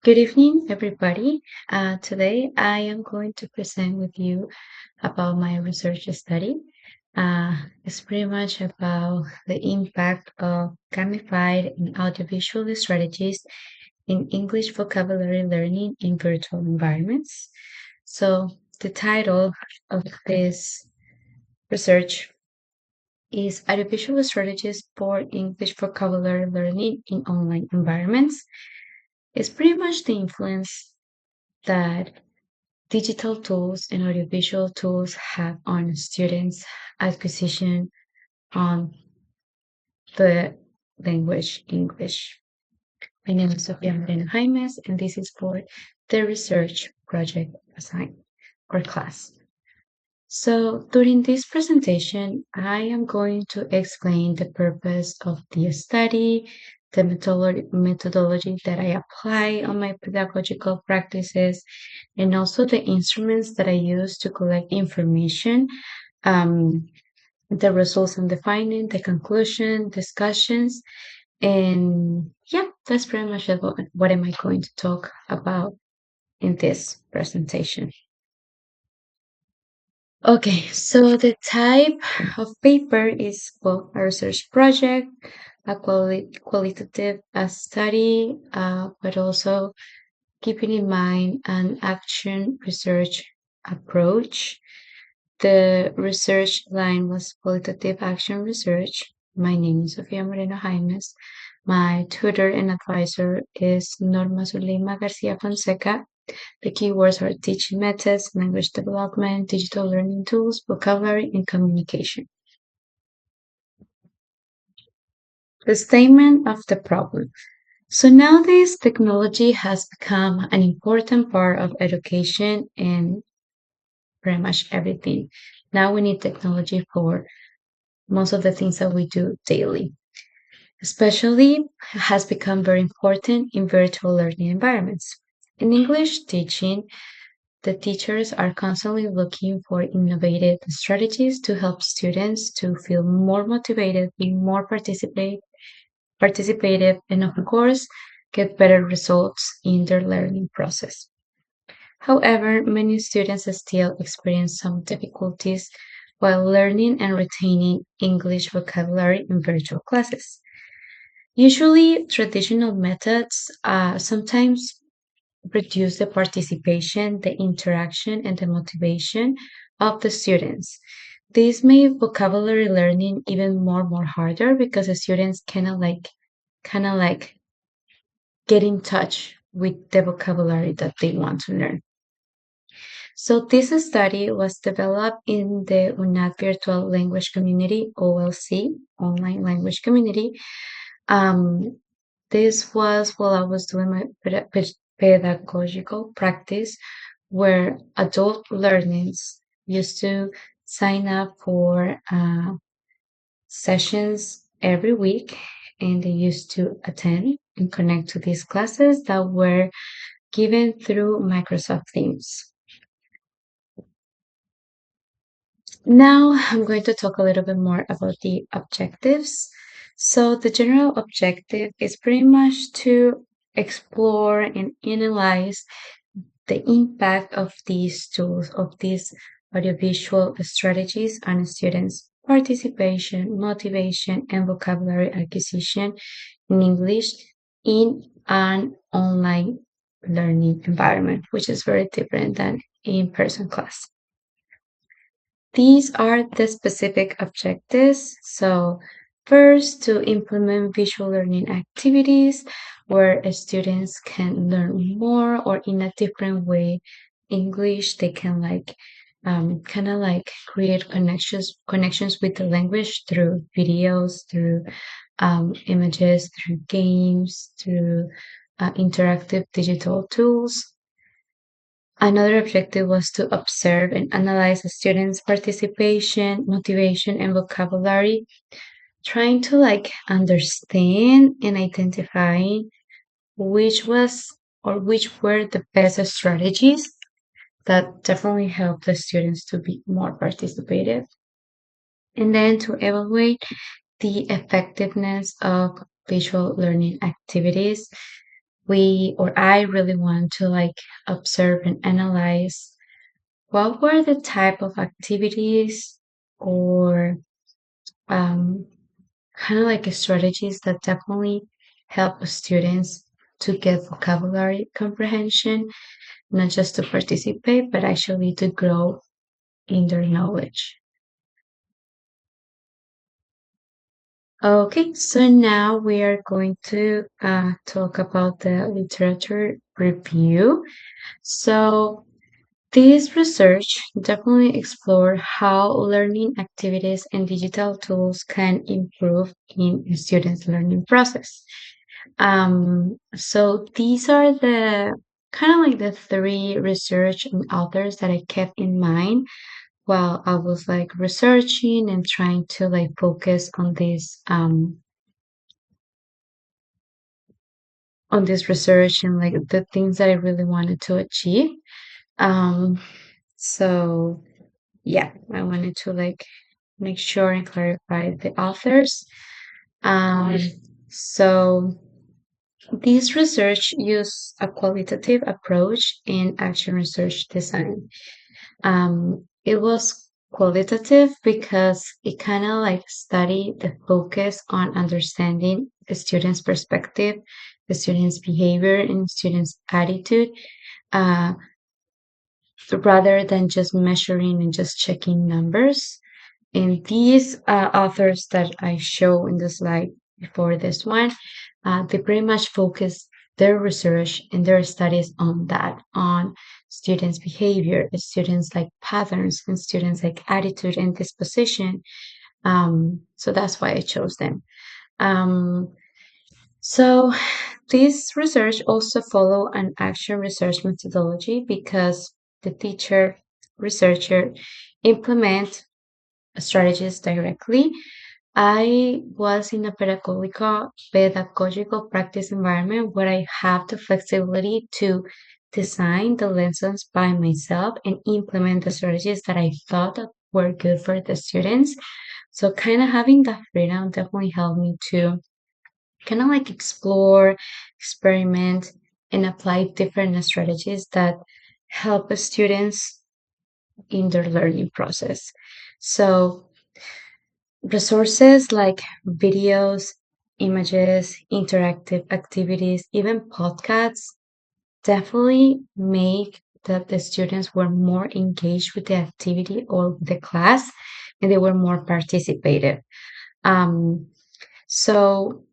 Good evening, everybody. Today I am going to present with you about my research study. It's pretty much about the impact of gamified and audiovisual strategies in English vocabulary learning in virtual environments. So, the title of this research is Audiovisual Strategies for English Vocabulary Learning in Online Environments. It's pretty much the influence that digital tools and audiovisual tools have on students' acquisition on the language English. My name is Sofia Moreno Jaimes, and this is for the research project assignment or class. So, during this presentation, I am going to explain the purpose of the study, the methodology that I apply on my pedagogical practices, and also the instruments that I use to collect information, um, the results and the finding, the conclusion, discussions, and yeah, that's pretty much what am I going to talk about in this presentation. Okay, so the type of paper is well, a research project, a qualitative study, but also keeping in mind an action research approach. The research line was qualitative action research. My name is Sofia Moreno Jaimes. My tutor and advisor is Norma Zulima Garcia Fonseca. The keywords are teaching methods, language development, digital learning tools, vocabulary, and communication. The statement of the problem. So nowadays, technology has become an important part of education and pretty much everything. Now we need technology for most of the things that we do daily. Especially has become very important in virtual learning environments. In English teaching, the teachers are constantly looking for innovative strategies to help students to feel more motivated, be more participative, and of course, get better results in their learning process. However, many students still experience some difficulties while learning and retaining English vocabulary in virtual classes. Usually, traditional methods sometimes reduce the participation, the interaction, and the motivation of the students. This made vocabulary learning even more harder because the students kind of like get in touch with the vocabulary that they want to learn. So this study was developed in the UNAD Virtual Language Community, OLC, Online Language Community. Um, this was while I was doing my pedagogical practice, where adult learners used to sign up for sessions every week, and they used to attend and connect to these classes that were given through Microsoft Teams. Now I'm going to talk a little bit more about the objectives. So the general objective is pretty much to explore and analyze the impact of these tools, of these audiovisual strategies on students' participation, motivation, and vocabulary acquisition in English in an online learning environment, which is very different than in-person class. These are the specific objectives. So, first, to implement visual learning activities where students can learn more or in a different way English. They can kind of like create connections with the language through videos, through images, through games, through interactive digital tools. Another objective was to observe and analyze the students' participation, motivation, and vocabulary, trying to understand and identify which was or which were the best strategies that definitely help the students to be more participative. And then to evaluate the effectiveness of visual learning activities I really want to like observe and analyze what were the type of activities or um, kind of like strategies that definitely help students to get vocabulary comprehension, not just to participate, but actually to grow in their knowledge. Okay, so now we are going to talk about the literature review. So this research definitely explored how learning activities and digital tools can improve in a student's learning process. So these are the kind of like the three research and authors that I kept in mind while I was like researching and trying to like focus on this research and like the things that I really wanted to achieve. Um, so yeah, I wanted to like make sure and clarify the authors. Um, so this research used a qualitative approach in action research design. It was qualitative because it kind of like studied the focus on understanding the student's perspective, the student's behavior, and student's attitude, uh, rather than just measuring and just checking numbers. And these authors that I show in the slide before this one, they pretty much focus their research and their studies on that, on students' behavior, students' like patterns, and students' like attitude and disposition. So that's why I chose them. Um, so this research also follow an action research methodology because the teacher researcher implement strategies directly. I was in a pedagogical practice environment where I have the flexibility to design the lessons by myself and implement the strategies that I thought that were good for the students. So kind of having that freedom definitely helped me to kind of like explore, experiment, and apply different strategies that help the students in their learning process. So resources like videos, images, interactive activities, even podcasts definitely make that the students were more engaged with the activity or the class and they were more participative. Um, so,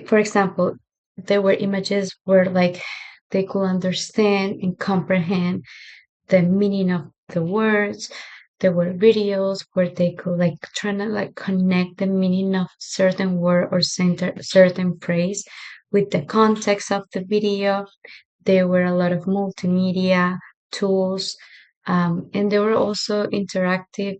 for example, there were images where like they could understand and comprehend the meaning of the words. There were videos where they could like try to like connect the meaning of certain word or center certain phrase with the context of the video. There were a lot of multimedia tools. And there were also interactive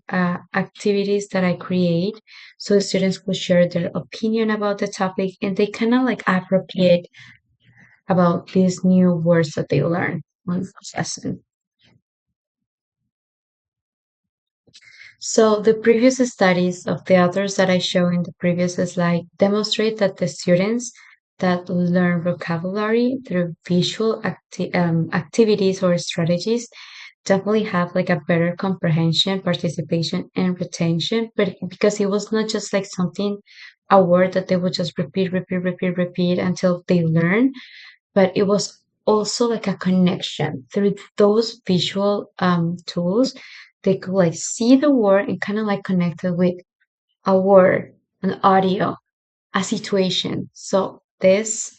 activities that I create so students could share their opinion about the topic and they kind of like appropriate about these new words that they learn on this lesson. So the previous studies of the authors that I show in the previous slide demonstrate that the students that learn vocabulary through activities or strategies definitely have like a better comprehension, participation, and retention. But because it was not just like something, a word that they would just repeat until they learn, but it was also like a connection through those visual tools. They could like see the word and kind of like connect it with a word, an audio, a situation. So this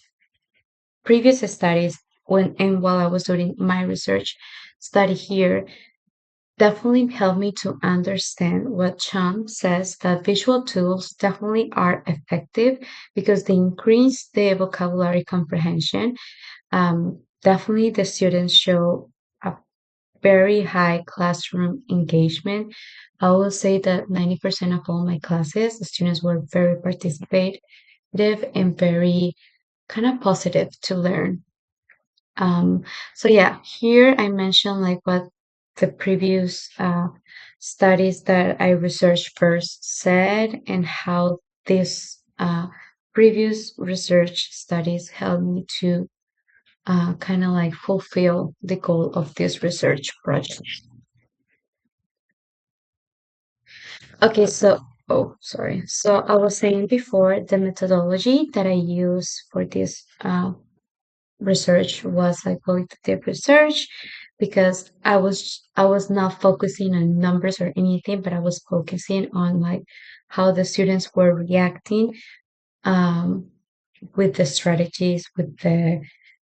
previous studies when and while I was doing my research study here definitely helped me to understand what Chan says that visual tools definitely are effective because they increase the vocabulary comprehension. Definitely, the students show a very high classroom engagement. I will say that 90% of all my classes, the students were very participative and very kind of positive to learn. Um, so yeah, here I mentioned like what the previous studies that I researched first said and how this previous research studies helped me to kind of like fulfill the goal of this research project. Okay, so, oh, sorry. So I was saying before the methodology that I use for this research was like qualitative research because I was not focusing on numbers or anything, but I was focusing on like how the students were reacting um, with the strategies, with the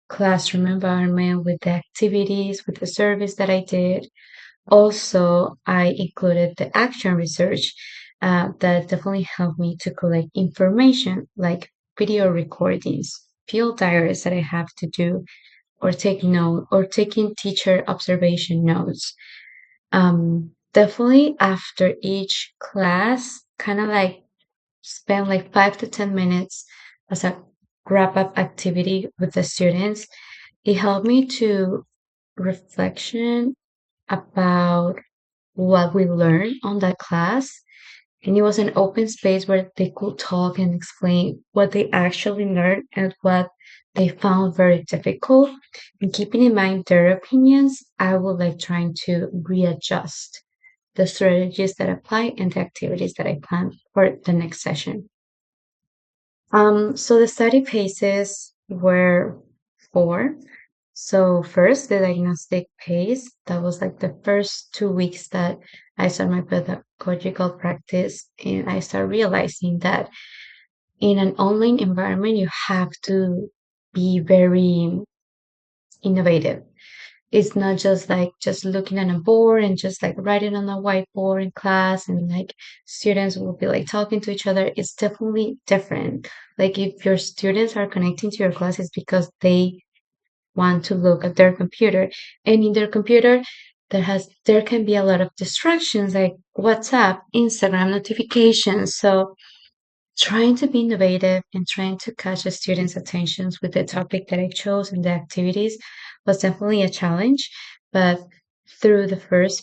classroom environment, with the activities, with the surveys that I did. Also, I included the action research that definitely helped me to collect information like video recordings, field diaries that I have to do, or take note, or taking teacher observation notes. Definitely after each class, kind of like spend like 5 to 10 minutes as a wrap up activity with the students. It helped me to reflection about what we learned on that class. And it was an open space where they could talk and explain what they actually learned and what they found very difficult. And keeping in mind their opinions, I would like trying to readjust the strategies that apply and the activities that I plan for the next session. So the study phases were four. So first, the diagnostic phase, that was like the first 2 weeks that I started my pedagogical practice, and I started realizing that in an online environment, you have to be very innovative. It's not just like just looking at a board and just like writing on a whiteboard in class and like students will be like talking to each other. It's definitely different. Like if your students are connecting to your class, it's because they want to look at their computer. And in their computer, there can be a lot of distractions like WhatsApp, Instagram notifications. So trying to be innovative and trying to catch the students' attentions with the topic that I chose and the activities was definitely a challenge. But through the first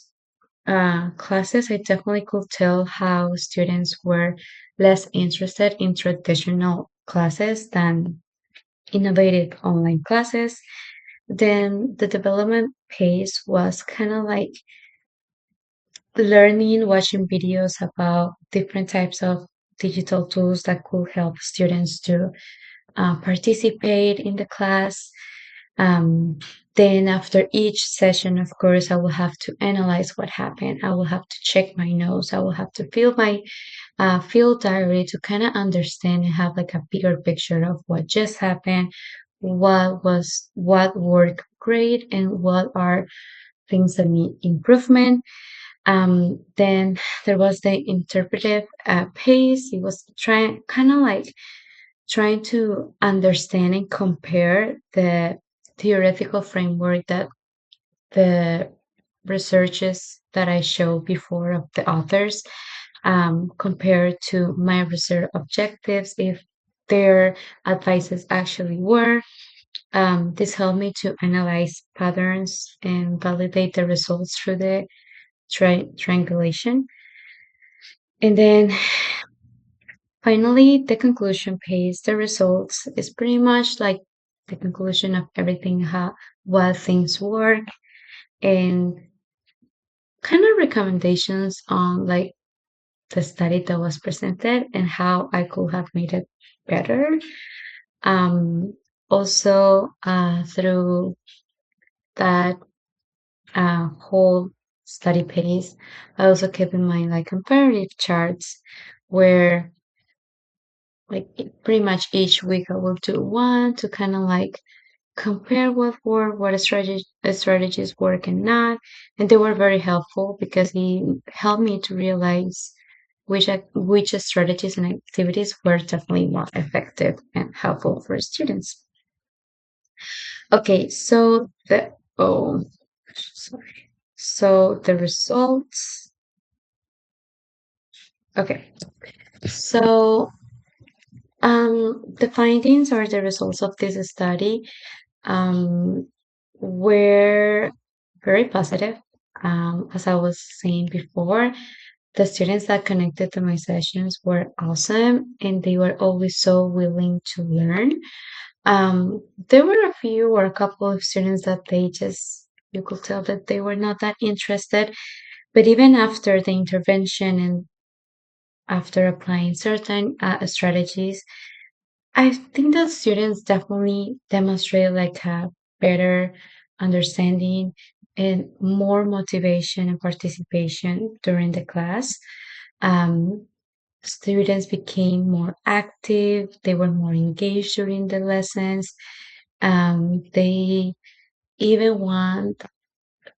classes, I definitely could tell how students were less interested in traditional classes than innovative online classes. Then the development pace was kind of like learning, watching videos about different types of digital tools that could help students to participate in the class. Um, then after each session, of course, I will have to analyze what happened. I will have to check my notes. I will have to fill my field diary to kind of understand and have like a bigger picture of what just happened, what worked great, and what are things that need improvement. Then there was the interpretive pace. It was trying kind of like trying to understand and compare the theoretical framework that the researches that I showed before of the authors compared to my research objectives, if their advices actually were. This helped me to analyze patterns and validate the results through the triangulation. And then finally, the conclusion page, the results is pretty much like the conclusion of everything, how what things work, and kind of recommendations on like the study that was presented and how I could have made it better. Um, Also, through that whole study pace, I also kept in mind like comparative charts where like pretty much each week I will do one to kind of like compare what strategies work and not, and they were very helpful because he helped me to realize which strategies and activities were definitely more effective and helpful for students. Okay, so the oh sorry, so the results. Okay, so the findings or the results of this study um, were very positive. As I was saying before, The students that connected to my sessions were awesome and they were always so willing to learn. There were a few or a couple of students that they just, you could tell that they were not that interested. But even after the intervention and after applying certain strategies, I think that students definitely demonstrate like a better understanding and more motivation and participation during the class. Um, Students became more active, they were more engaged during the lessons. They even want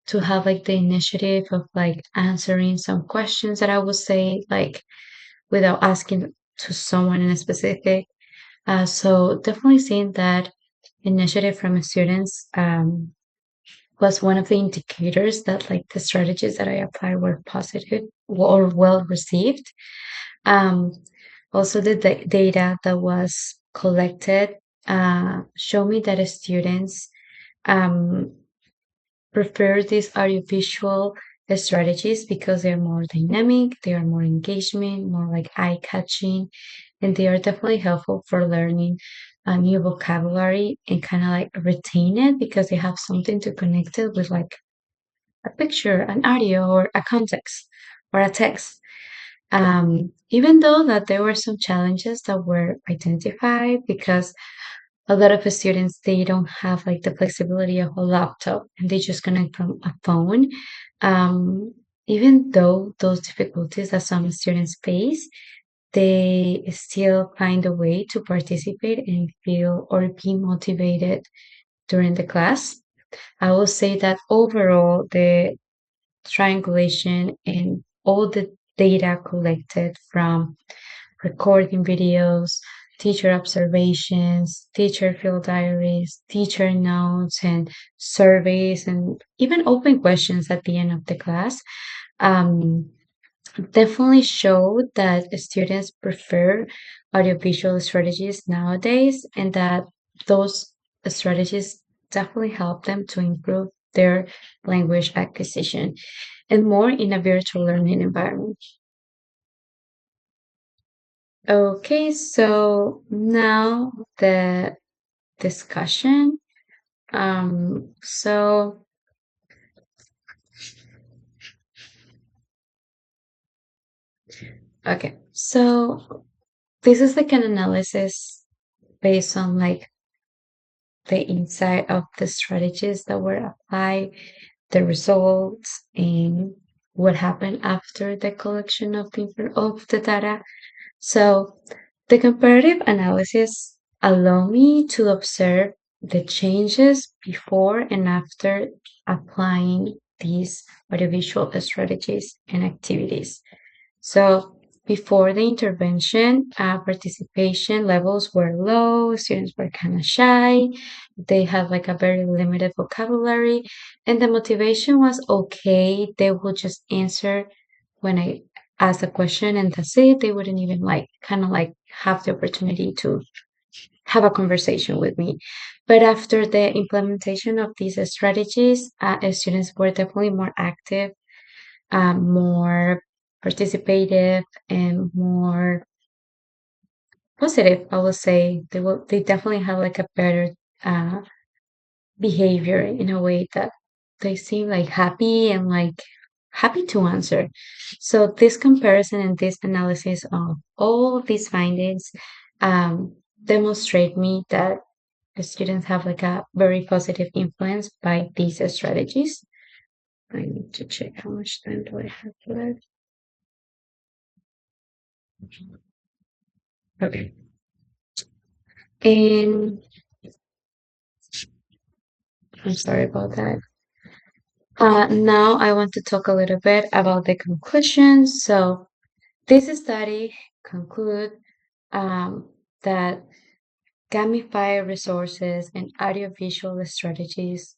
to have like the initiative of like answering some questions that I would say like without asking to someone in a specific. So definitely seeing that initiative from students was one of the indicators that like the strategies that I applied were positive or well received. Um, Also, the data that was collected show me that students um, prefer these audiovisual strategies because they are more dynamic, they are more engagement, more like eye catching, and they are definitely helpful for learning a new vocabulary and kind of like retain it because they have something to connect it with, like a picture, an audio, or a context or a text. Even though that there were some challenges that were identified because a lot of the students they don't have like the flexibility of a laptop and they just connect from a phone. Even though those difficulties that some students face, they still find a way to participate and feel or be motivated during the class. I will say that overall the triangulation and all the data collected from recording videos, teacher observations, teacher field diaries, teacher notes, and surveys, and even open questions at the end of the class. Um, Definitely showed that students prefer audiovisual strategies nowadays, and that those strategies definitely help them to improve their language acquisition and more in a virtual learning environment. Okay, so now the discussion. So okay, so this is like an analysis based on like the insight of the strategies that were applied, the results, and what happened after the collection of the data. So the comparative analysis allow me to observe the changes before and after applying these audiovisual strategies and activities. So before the intervention, participation levels were low, students were kind of shy, they had like a very limited vocabulary, and the motivation was okay. They would just answer when I asked a question, and that's it. They wouldn't even like kind of like have the opportunity to have a conversation with me. But after the implementation of these strategies, students were definitely more active, more participative, and more positive. I would say they definitely have like a better uh, behavior in a way that they seem like happy and like happy to answer. So this comparison and this analysis of all these findings demonstrate me that the students have like a very positive influence by these strategies. I need to check how much time do I have left. Okay. And I'm sorry about that. Now I want to talk a little bit about the conclusions. So this study conclude that gamified resources and audiovisual strategies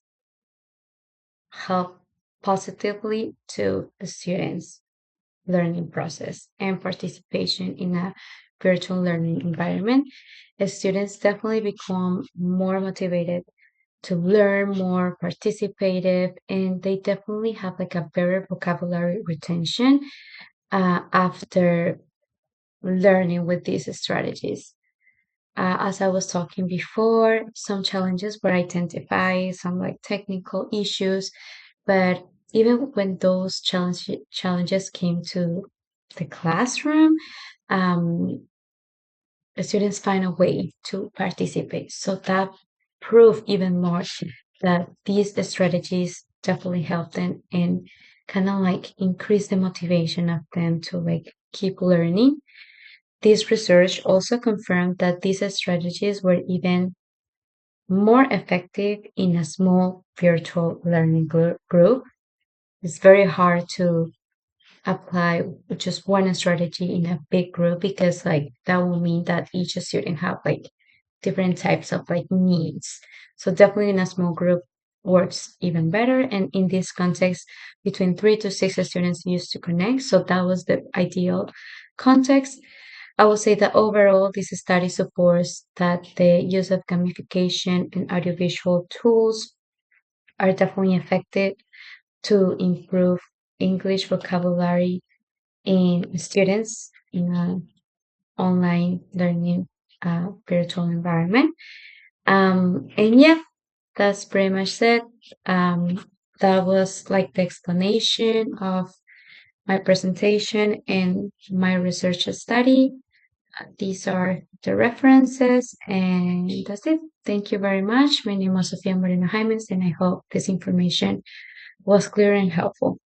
help positively to the students' learning process and participation in a virtual learning environment. As students definitely become more motivated to learn, more participative, and they definitely have like a better vocabulary retention after learning with these strategies. As I was talking before, some challenges were identified, some like technical issues, but even when those challenges came to the classroom, um, the students find a way to participate. So that proved even more that these strategies definitely help them and kind of like increase the motivation of them to like keep learning. This research also confirmed that these strategies were even more effective in a small virtual learning group. It's very hard to apply just one strategy in a big group because like that will mean that each student have like different types of like needs. So definitely in a small group works even better. And in this context, between 3 to 6 students used to connect. So that was the ideal context. I would say that overall, this study supports that the use of gamification and audiovisual tools are definitely effective to improve English vocabulary in students in an online learning virtual environment. And yeah, that's pretty much it. That was like the explanation of my presentation and my research study. These are the references, and that's it. Thank you very much. My name is Sofia Moreno Jaimes, and I hope this information was clear and helpful.